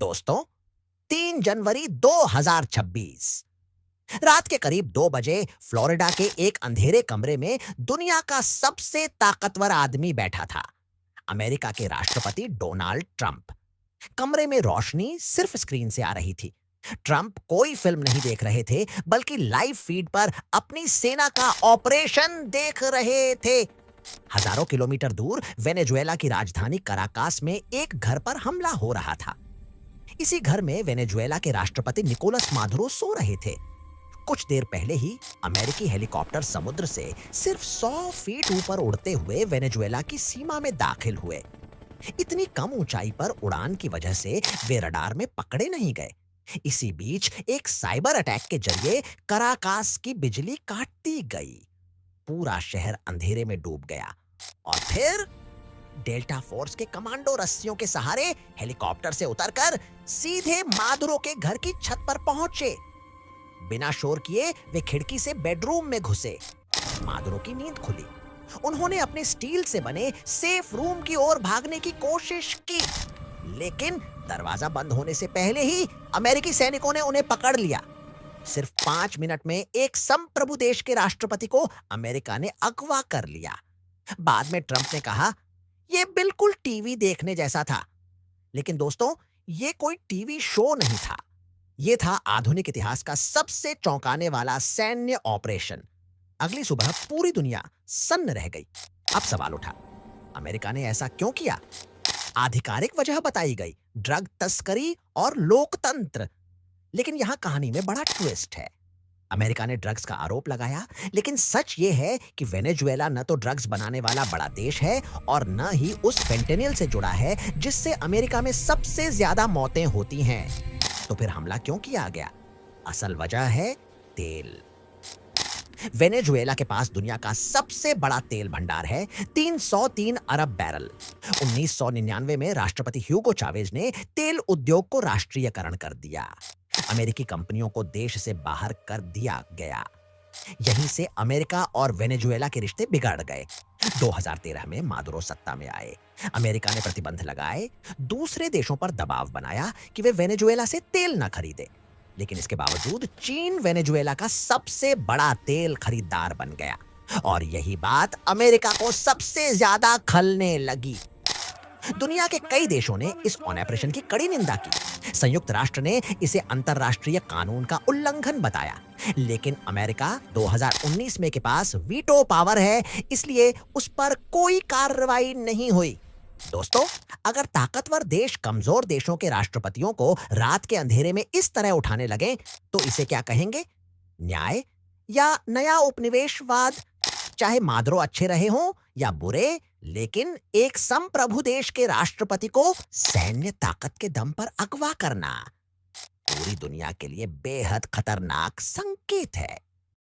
दोस्तों, 3 जनवरी 2026 रात के करीब 2 बजे फ्लोरिडा के एक अंधेरे कमरे में दुनिया का सबसे ताकतवर आदमी बैठा था, अमेरिका के राष्ट्रपति डोनाल्ड ट्रंप। कमरे में रोशनी सिर्फ स्क्रीन से आ रही थी। ट्रंप कोई फिल्म नहीं देख रहे थे, बल्कि लाइव फीड पर अपनी सेना का ऑपरेशन देख रहे थे। हजारों किलोमीटर दूर वेनेजुएला की राजधानी कराकास में एक घर पर हमला हो रहा था। इसी घर में वेनेजुएला के राष्ट्रपति निकोलस मादुरो सो रहे थे। कुछ देर पहले ही अमेरिकी हेलीकॉप्टर समुद्र से सिर्फ 100 फीट ऊपर उड़ते हुए वेनेजुएला की सीमा में दाखिल हुए। इतनी कम ऊंचाई पर उड़ान की वजह से वे रडार में पकड़े नहीं गए। इसी बीच एक साइबर अटैक के जरिए कराकास की बिजली काट दी गई। पूरा शहर अंधेरे में डूब गया और फिर डेल्टा फोर्स के कमांडो रस्सियों के सहारे हेलीकॉप्टर से उतरकर सीधे मादुरो के घर की छत पर पहुंचे। बिना शोर किए वे खिड़की से बेडरूम में घुसे। मादुरो की नींद खुली। उन्होंने अपने स्टील से बने सेफ रूम की ओर भागने की कोशिश की, लेकिन दरवाजा बंद होने से पहले ही अमेरिकी सैनिकों ने उन्हें पकड़ लिया। सिर्फ 5 मिनट में एक संप्रभु देश के राष्ट्रपति को अमेरिका ने अगवा कर लिया। बाद में ट्रंप ने कहा, यह बिल्कुल टीवी देखने जैसा था। लेकिन दोस्तों, यह कोई टीवी शो नहीं था। यह था आधुनिक इतिहास का सबसे चौंकाने वाला सैन्य ऑपरेशन। अगली सुबह पूरी दुनिया सन्न रह गई। अब सवाल उठा, अमेरिका ने ऐसा क्यों किया? आधिकारिक वजह बताई गई, ड्रग तस्करी और लोकतंत्र। लेकिन यहां कहानी में बड़ा ट्विस्ट है। अमेरिका ने ड्रग्स का आरोप लगाया, लेकिन सच ये है कि वेनेजुएला न तो ड्रग्स बनाने वाला बड़ा देश है और न ही उस फेंटेनिल से जुड़ा है जिससे अमेरिका में सबसे ज्यादा मौतें होती हैं। तो फिर हमला क्यों किया गया? असल वजह है तेल। वेनेजुएला के पास दुनिया का सबसे बड़ा तेल भंडार है, 303 अरब बैरल। 1999 में राष्ट्रपति ह्यूगो चावेज ने तेल उद्योग को राष्ट्रीयकरण कर दिया। अमेरिकी कंपनियों को देश से बाहर कर दिया गया। यहीं से अमेरिका और वेनेजुएला के रिश्ते बिगड़ गए। 2013 में मादुरो सत्ता में आए। अमेरिका ने प्रतिबंध लगाए, दूसरे देशों पर दबाव बनाया कि वे वेनेजुएला से तेल न खरीदे। लेकिन इसके बावजूद चीन वेनेजुएला का सबसे बड़ा तेल खरीदार बन गया और यही बात अमेरिका को सबसे ज्यादा खलने लगी। दुनिया के कई देशों ने इस ऑपरेशन की कड़ी निंदा की। संयुक्त राष्ट्र ने इसे अंतर्राष्ट्रीय कानून का उल्लंघन बताया। लेकिन अमेरिका 2019 में के पास वीटो पावर है, इसलिए उस पर कोई कार्रवाई नहीं हुई। दोस्तों, अगर ताकतवर देश कमजोर देशों के राष्ट्रपतियों को रात के अंधेरे में इस तरह उठाने लगे, तो इसे क्या कहेंगे? न्याय या नया उपनिवेशवाद? चाहे मादुरो अच्छे रहे हों या बुरे, लेकिन एक संप्रभु देश के राष्ट्रपति को सैन्य ताकत के दम पर अगवा करना पूरी दुनिया के लिए बेहद खतरनाक संकेत है।